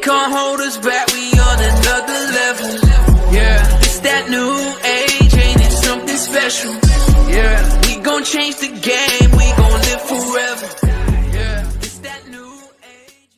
can't hold us back, we on another level. Yeah, it's that new age, ain't it something special? Yeah, we gon' change the game, we gon' live forever. Yeah, it's that new age.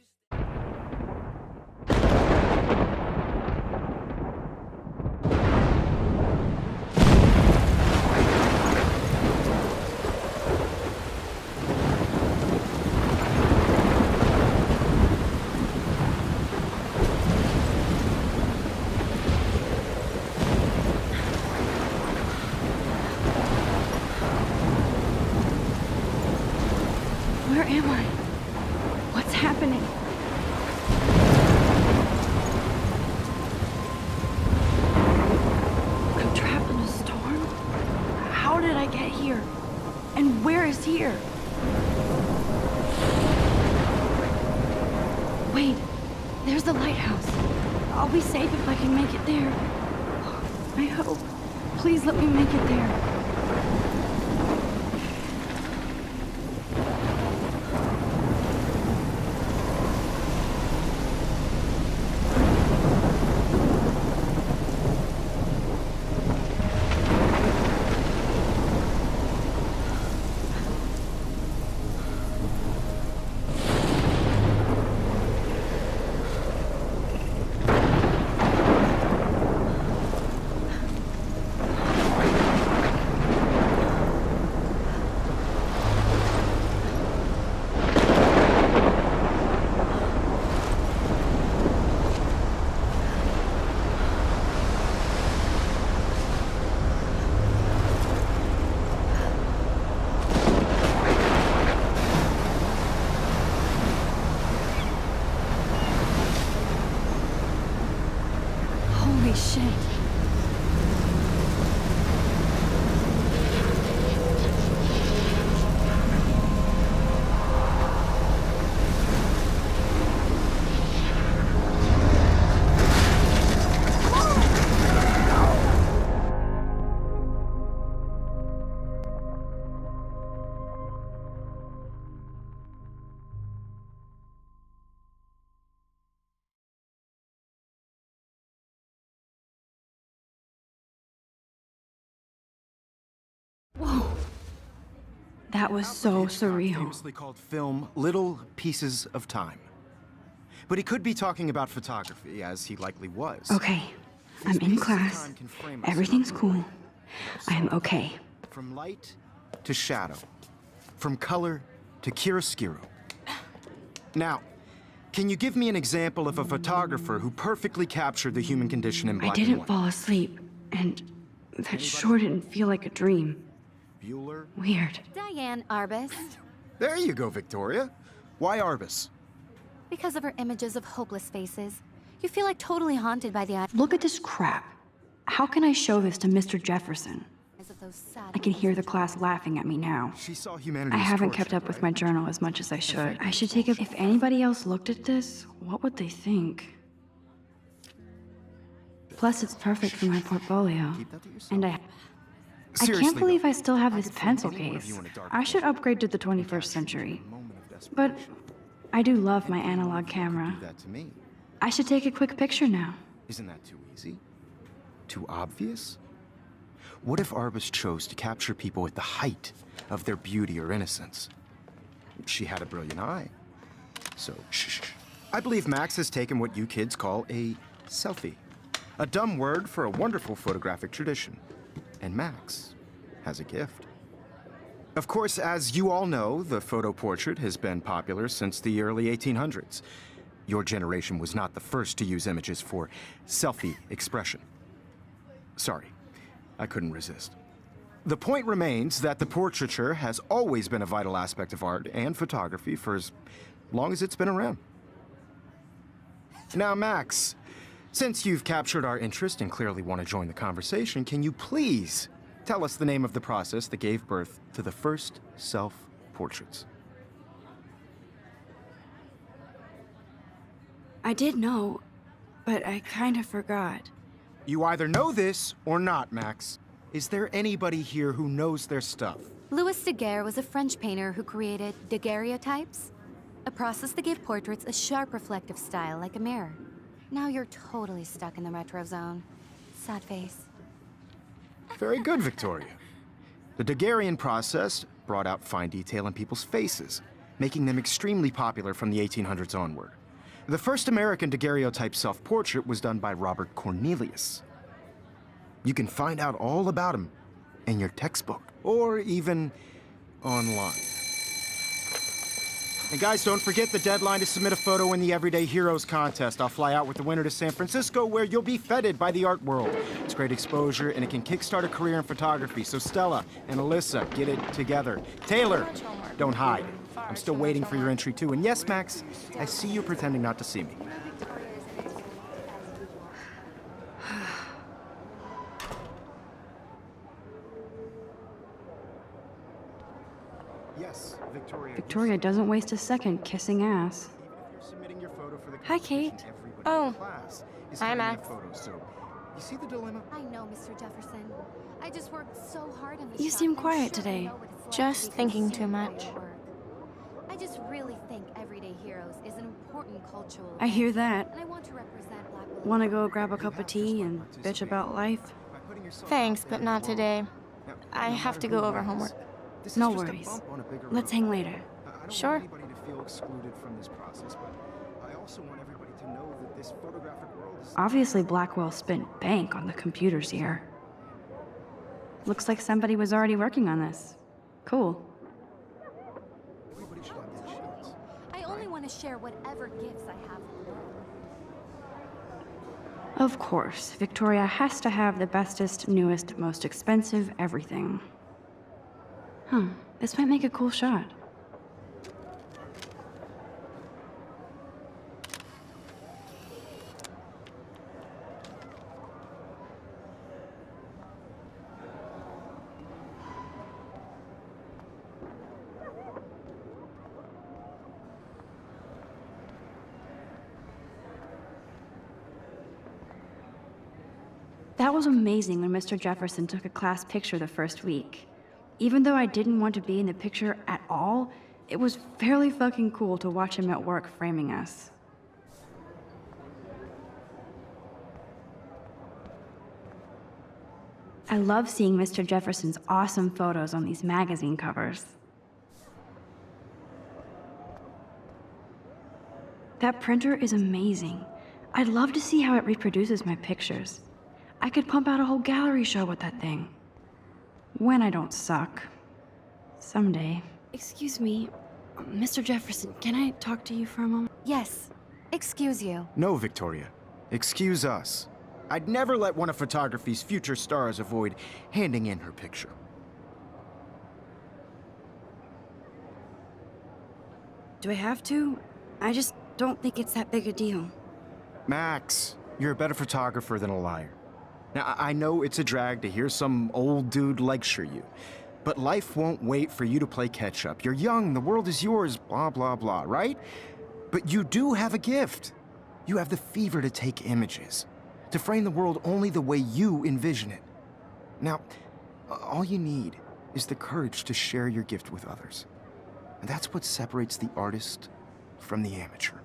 Where am I? What's happening? I'm trapped in a storm? How did I get here? And where is here? Wait, there's the lighthouse. I'll be safe if I can make it there. I hope. Please let me make it there. Holy shit. Whoa. That was so surreal. Famously called film Little Pieces of Time. But he could be talking about photography, as he likely was. Okay, I'm in class. Everything's cool. I am okay. From light to shadow. From color to chiaroscuro. Now, can you give me an example of a photographer who perfectly captured the human condition in black I and didn't white? fall asleep, and that sure didn't feel like a dream. Bueller? Weird. Diane Arbus. There you go, Victoria. Why Arbus? Because of her images of hopeless faces, you feel like totally haunted by the eyes Look at this crap. How can I show this to Mr. Jefferson? of those sad. I can hear the class laughing at me now. She saw humanity. I haven't kept up with my journal as much as I should. I should take a... If anybody else looked at this, what would they think? Plus, it's perfect for my portfolio. And I can't believe I still have this pencil case. I should upgrade to the 21st century. But I do love my analog camera. That to me. I should take a quick picture now. Isn't that too easy? Too obvious? What if Arbus chose to capture people at the height of their beauty or innocence? She had a brilliant eye. So, shh. I believe Max has taken what you kids call a selfie. A dumb word for a wonderful photographic tradition. And Max has a gift. Of course, as you all know, the photo portrait has been popular since the early 1800s. Your generation was not the first to use images for selfie expression. Sorry, I couldn't resist. The point remains that the portraiture has always been a vital aspect of art and photography for as long as it's been around. Now, Max, since you've captured our interest and clearly want to join the conversation, can you please tell us the name of the process that gave birth to the first self-portraits? I did know, but I kind of forgot. You either know this or not, Max. Is there anybody here who knows their stuff? Louis Daguerre was a French painter who created daguerreotypes. A process that gave portraits a sharp reflective style like a mirror. Now you're totally stuck in the retro zone. Sad face. Very good, Victoria. The Daguerrean process brought out fine detail in people's faces, making them extremely popular from the 1800s onward. The first American daguerreotype self-portrait was done by Robert Cornelius. You can find out all about him in your textbook, or even online. And guys, don't forget the deadline to submit a photo in the Everyday Heroes contest. I'll fly out with the winner to San Francisco, where you'll be feted by the art world. It's great exposure, and it can kickstart a career in photography. So Stella and Alyssa, get it together. Taylor, don't hide. I'm still waiting for your entry, too. And yes, Max, I see you pretending not to see me. Yes, Victoria. Victoria doesn't waste a second kissing ass. Hi, Kate. Oh, hi, Max. You see the dilemma? I know, Mr. Jefferson. I just worked so hard on this You shot, seem and I'm quiet sure today. you know what it's like Just to be thinking too consumed by much. your work. I just really think Everyday Heroes is an important cultural I hear event, that. and I want to represent Black women. Wanna go grab a cup of tea and bitch about life? Thanks, but not today. I have to go over homework. No worries. Let's hang later. I don't Sure. want anybody to feel excluded from this process, but I also want everybody to know that this photographic world is... Obviously, Blackwell spent bank on the computers here. Looks like somebody was already working on this. Cool. Everybody should have their shots. I only want to share whatever gifts I have with the world. Of course, Victoria has to have the bestest, newest, most expensive everything. Huh, this might make a cool shot. That was amazing when Mr. Jefferson took a class picture the first week. Even though I didn't want to be in the picture at all, it was fairly fucking cool to watch him at work framing us. I love seeing Mr. Jefferson's awesome photos on these magazine covers. That printer is amazing. I'd love to see how it reproduces my pictures. I could pump out a whole gallery show with that thing. When I don't suck. Someday. Excuse me, Mr. Jefferson, can I talk to you for a moment? Yes. Excuse you. No, Victoria. Excuse us. I'd never let one of photography's future stars avoid handing in her picture. Do I have to? I just don't think it's that big a deal. Max, you're a better photographer than a liar. Now, I know it's a drag to hear some old dude lecture you, but life won't wait for you to play catch-up. You're young, the world is yours, blah, blah, blah, right? But you do have a gift. You have the fever to take images, to frame the world only the way you envision it. Now, all you need is the courage to share your gift with others. And that's what separates the artist from the amateur.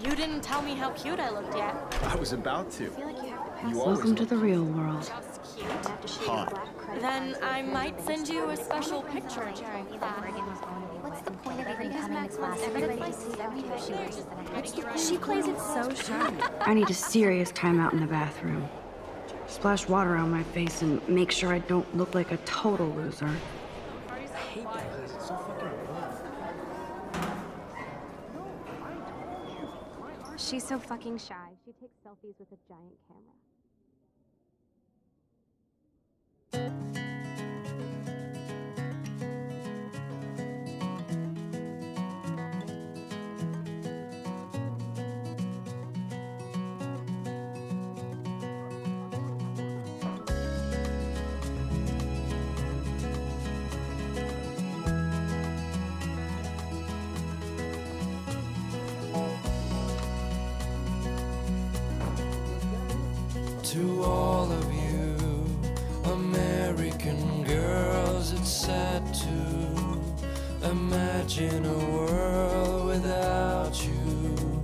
You didn't tell me how cute I looked yet. I was about to. You Welcome to the real world. Just cute. hot. Then I might send you a special picture. What's the point of even coming to class? Everybody sees everything she wears than I She plays it so sharp. I need a serious timeout in the bathroom. Splash water on my face and make sure I don't look like a total loser. She's so fucking shy. She takes selfies with a giant camera. To all of you American girls, it's sad to imagine a world without you.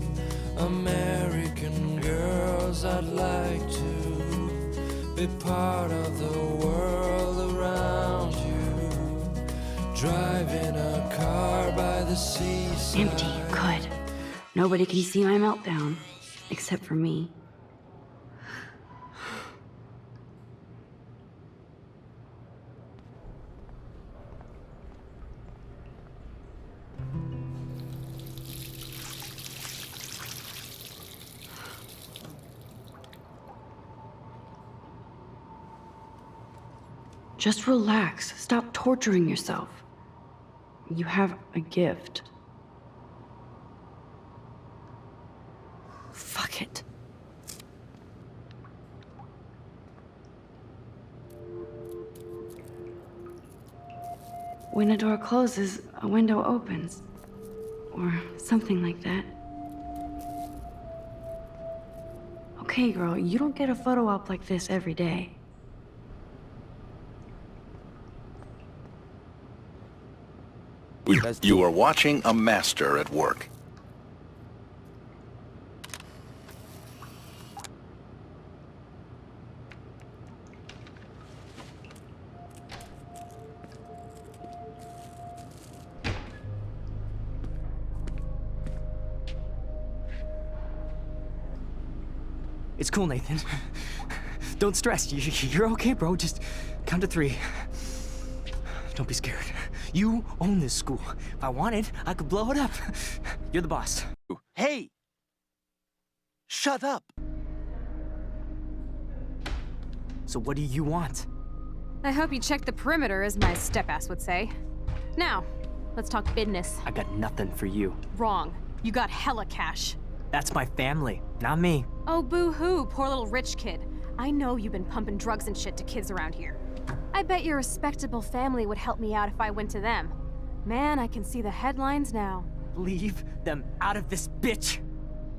American girls, I'd like to be part of the world around you. Driving a car by the seaside. Empty, good. Nobody can see my meltdown, except for me. Just relax. Stop torturing yourself. You have a gift. Fuck it. When a door closes, a window opens. Or something like that. Okay, girl, you don't get a photo op like this every day. You are watching a master at work. It's cool, Nathan. Don't stress. You're okay, bro. Just count to 3. Don't be scared. You own this school. If I wanted, I could blow it up. You're the boss. Hey! Shut up! So what do you want? I hope you checked the perimeter, as my step-ass would say. Now, let's talk business. I got nothing for you. Wrong. You got hella cash. That's my family, not me. Oh, boo-hoo, poor little rich kid. I know you've been pumping drugs and shit to kids around here. I bet your respectable family would help me out if I went to them. Man, I can see the headlines now. Leave them out of this bitch!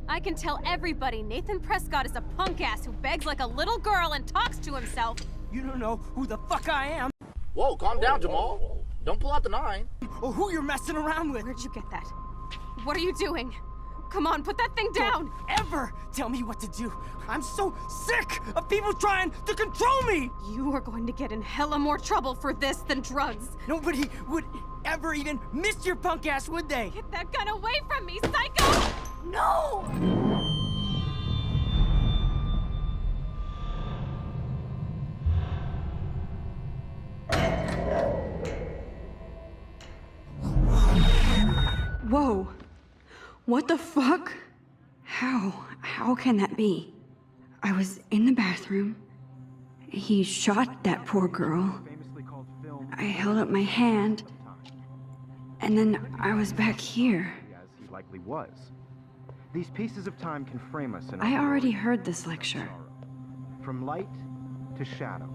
I can tell everybody Nathan Prescott is a punk-ass who begs like a little girl and talks to himself. You don't know who the fuck I am, Whoa, calm down, Jamal. Don't pull out the 9. or who you're messing around with. Where'd you get that? What are you doing? Come on, put that thing down! Don't ever tell me what to do. I'm so sick of people trying to control me! You are going to get in hella more trouble for this than drugs. Nobody would ever even miss your punk ass, would they? Get that gun away from me, psycho! No! Whoa. What the fuck? How can that be? I was in the bathroom. He shot that poor girl. I held up my hand. And then I was back here. As he likely was. These pieces of time can frame us in I already heard this lecture. From light to shadow.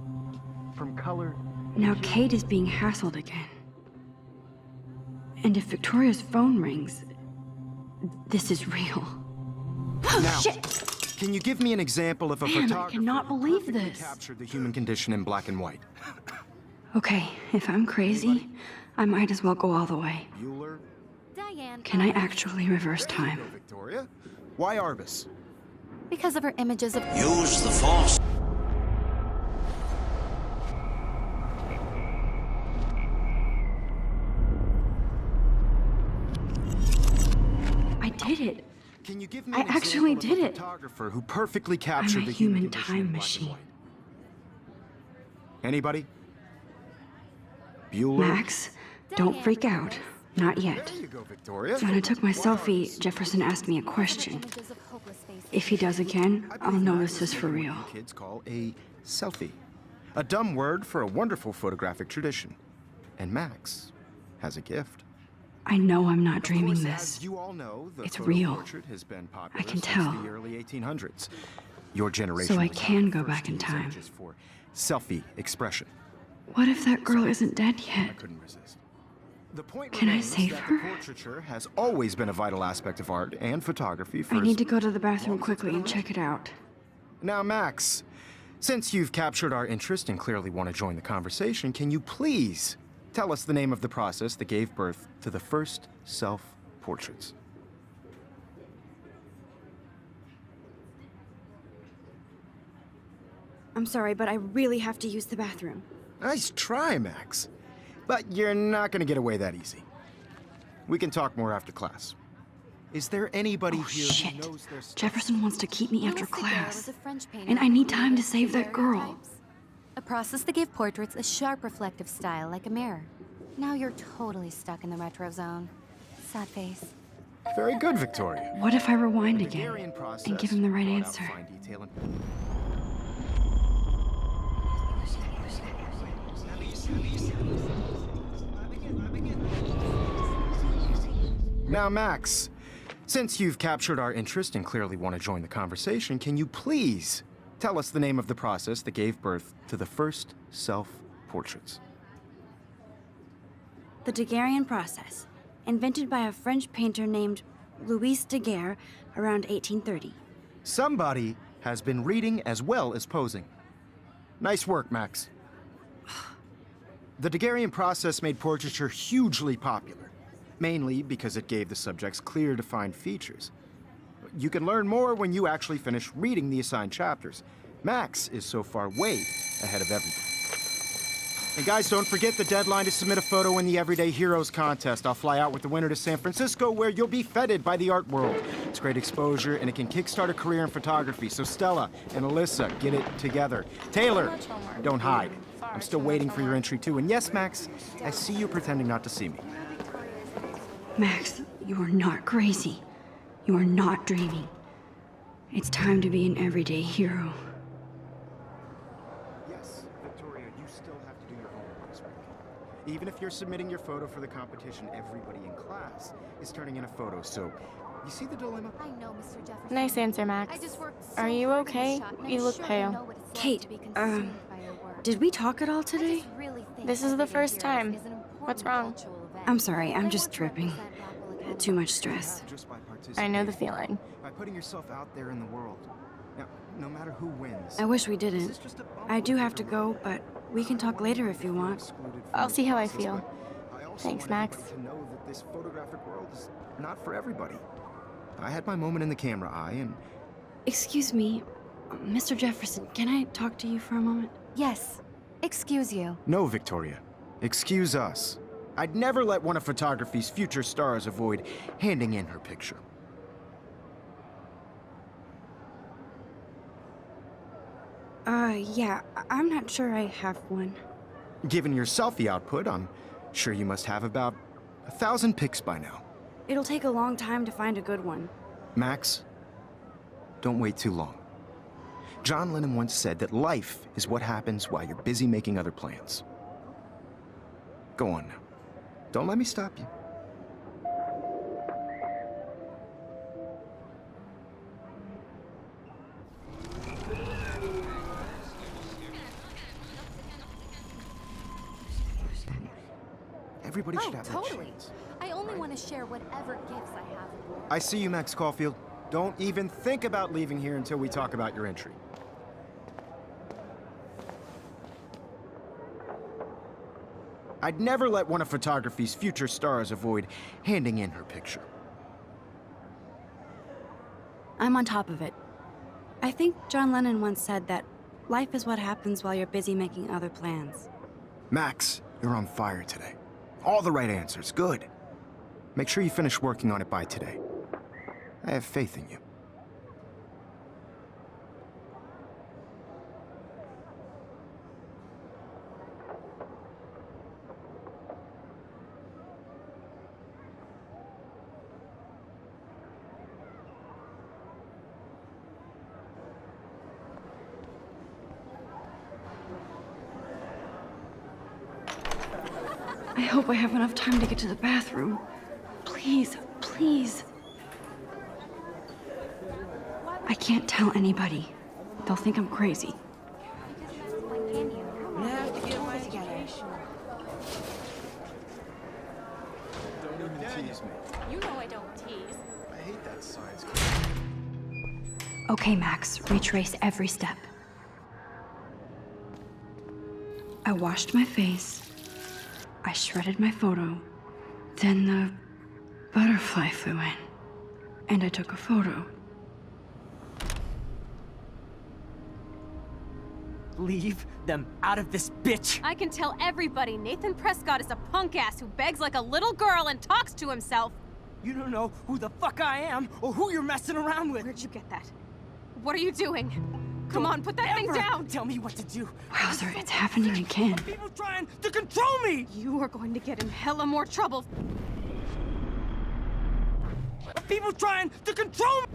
From color. Now Kate is being hassled again. And if Victoria's phone rings, this is real. Now, Shit! can you give me an example of a Man, I photographer cannot believe who perfectly this. captured the human condition in black and white? Okay, if I'm crazy, I might as well go all the way. Bueller? Diane. Can I actually reverse time? Victoria? Why Arbus? Because of her images of. Use the Force. I did it. Can you give me I an actually example of did a it. photographer who perfectly captured I'm a the human condition time in black and machine. white? Anybody? Bueller? Max, don't freak out. Not yet. There you go, Victoria. When I took my selfie, Jefferson asked me a question. If he does again, I'll know this is for real. Kids call a selfie. A dumb word for a wonderful photographic tradition. And Max has a gift. I know I'm not Of dreaming course, this. As you all know, the It's photo real. portrait has been popular I can since tell. the early 1800s. Your generation So I was can not go the first back in to use time. images for selfie expression. What if that girl isn't dead I yet? couldn't resist. The point Can I remains save that her? the portraiture has always been a vital aspect of art and photography for I need as to go to the bathroom long as it's quickly been and check it out. Now, Max, since you've captured our interest and clearly want to join the conversation, can you please tell us the name of the process that gave birth to the first self-portraits? I'm sorry, but I really have to use the bathroom. Nice try, Max. But you're not going to get away that easy. We can talk more after class. Is there anybody here who knows their stuff? Jefferson wants to keep me after Louis Daguerre class. was a French painter And I need who time to used save that girl. daguerreotypes. A process that gave portraits a sharp reflective style like a mirror. Now you're totally stuck in the retro zone. Sad face. Very good, Victoria. What if I rewind The again Daguerrean process and give him the right brought out answer? fine detail and- Now, Max, since you've captured our interest and clearly want to join the conversation, can you please tell us the name of the process that gave birth to the first self-portraits? The Daguerrean process, invented by a French painter named Louis Daguerre around 1830. Somebody has been reading as well as posing. Nice work, Max. The Daguerrean process made portraiture hugely popular, mainly because it gave the subjects clear, defined features. You can learn more when you actually finish reading the assigned chapters. Max is so far way ahead of everybody. And guys, don't forget the deadline to submit a photo in the Everyday Heroes contest. I'll fly out with the winner to San Francisco, where you'll be feted by the art world. It's great exposure, and it can kickstart a career in photography. So Stella and Alyssa, get it together. Taylor, don't hide. I'm still waiting for your entry, too. And yes, Max, I see you pretending not to see me. Max, you are not crazy. You are not dreaming. It's time to be an everyday hero. Yes, Victoria, you still have to do your homework this week. Even if you're submitting your photo for the competition, everybody in class is turning in a photo, so you see the dilemma? I know, Mr. Jefferson. Nice answer, Max. I just worked so Are you hard on this okay? shot, and You I'm look sure you pale. know what it's like Kate, to be consumed by your work. Did we talk at all I today? just really think This is the Everyday first Heroes time. is an important What's wrong? cultural event. I'm sorry, I'm And I just want to dripping. represent Rockville Academy. Too much stress. Just by I know the participating, feeling. by putting yourself out there in the world. Now, no matter who wins. I wish we this didn't. is just a bump I do on have the to go, but we can talk later if you want. excluded from I'll the see how I process, feel. but I also Thanks, want Max. everybody to know that this photographic world is not for everybody. I had my moment in the camera eye, and Excuse me, Mr. Jefferson, can I talk to you for a moment? Yes. Excuse you. no, Victoria. Excuse us. I'd never let one of photography's future stars avoid handing in her picture. Yeah, I'm not sure I have one. Given your selfie output, I'm sure you must have about 1,000 pics by now. It'll take a long time to find a good one. Max, don't wait too long. John Lennon once said that life is what happens while you're busy making other plans. Go on now. Don't let me stop you. Everybody should have that totally. chance. I only want to share whatever gifts I have. I see you, Max Caulfield. Don't even think about leaving here until we talk about your entry. I'd never let one of photography's future stars avoid handing in her picture. I'm on top of it. I think John Lennon once said that life is what happens while you're busy making other plans. Max, you're on fire today. All the right answers, good. Make sure you finish working on it by today. I have faith in you. I hope I have enough time to get to the bathroom. Please, please. I can't tell anybody. They'll think I'm crazy. Don't even tease me. You know I don't tease. I hate that science class. Okay, Max, retrace every step. I washed my face. I shredded my photo. Then the butterfly flew in, and I took a photo. Leave them out of this bitch! I can tell everybody Nathan Prescott is a punk ass who begs like a little girl and talks to himself. You don't know who the fuck I am or who you're messing around with. Where'd you get that? What are you doing? Come on, put that thing down! Tell me what to do. Wowzer, it's happening again. People trying to control me! You are going to get in hella more trouble. People trying to control me!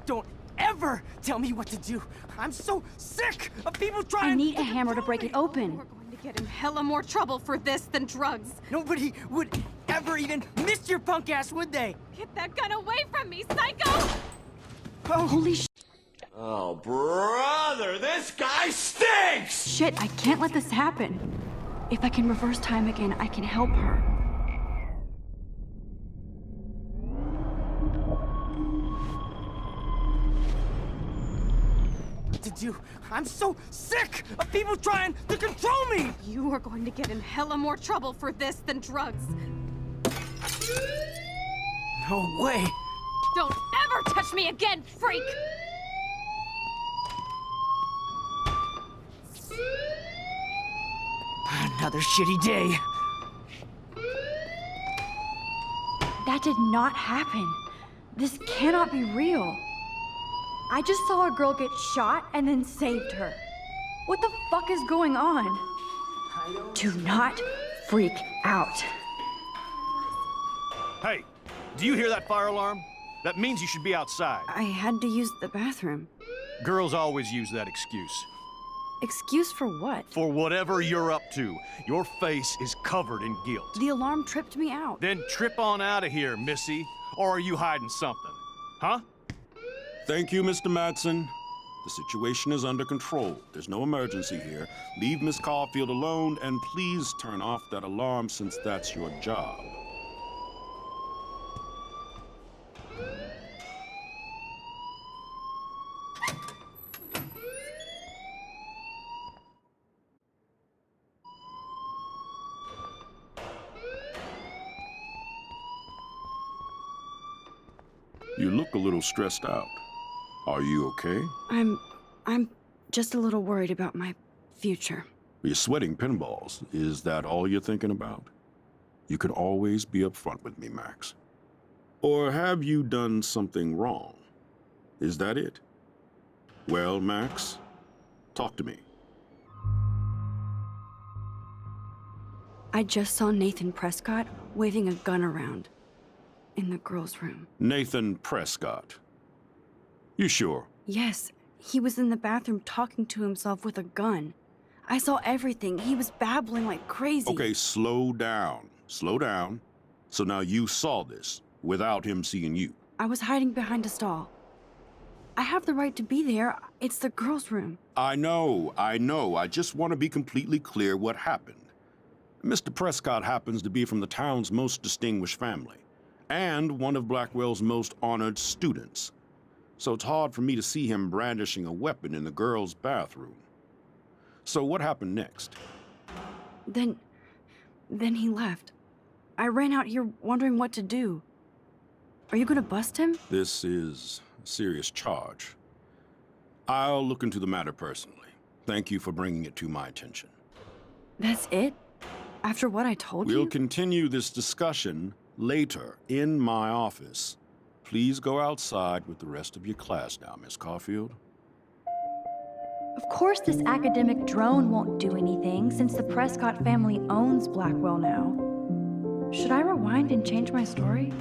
Don't ever tell me what to do. I'm so sick of people trying. I need a hammer to break it open. We're going to get in hella more trouble for this than drugs. Nobody would ever even miss your punk ass, would they? Get that gun away from me, psycho! Oh, Holy sh... Oh, brother, this guy stinks! Shit, I can't let this happen. If I can reverse time again, I can help her. to do. I'm so sick of people trying to control me! You are going to get in hella more trouble for this than drugs. No way! Don't ever touch me again, freak! Another shitty day. That did not happen. This cannot be real. I just saw a girl get shot and then saved her. What the fuck is going on? Do not freak out. Hey, do you hear that fire alarm? That means you should be outside. I had to use the bathroom. Girls always use that excuse. Excuse for what? For whatever you're up to. Your face is covered in guilt. The alarm tripped me out. Then trip on out of here, Missy. Or are you hiding something? Huh? Thank you, Mr. Madsen. The situation is under control. There's no emergency here. Leave Miss Caulfield alone, and please turn off that alarm since that's your job. You look a little stressed out. Are you okay? I'm just a little worried about my future. You're sweating pinballs. Is that all you're thinking about? You can always be upfront with me, Max. Or have you done something wrong? Is that it? Well, Max, talk to me. I just saw Nathan Prescott waving a gun around in the girls' room. Nathan Prescott. You sure? Yes, he was in the bathroom talking to himself with a gun. I saw everything. He was babbling like crazy. Okay, slow down. Slow down. So now you saw this without him seeing you. I was hiding behind a stall. I have the right to be there. It's the girls' room. I know. I just want to be completely clear what happened. Mr. Prescott happens to be from the town's most distinguished family, and one of Blackwell's most honored students. So it's hard for me to see him brandishing a weapon in the girls' bathroom. So what happened next? Then he left. I ran out here wondering what to do. Are you gonna bust him? This is a serious charge. I'll look into the matter personally. Thank you for bringing it to my attention. That's it? After what I told you? We'll continue this discussion later in my office. Please go outside with the rest of your class now, Miss Caulfield. Of course this academic drone won't do anything since the Prescott family owns Blackwell now. Should I rewind and change my story?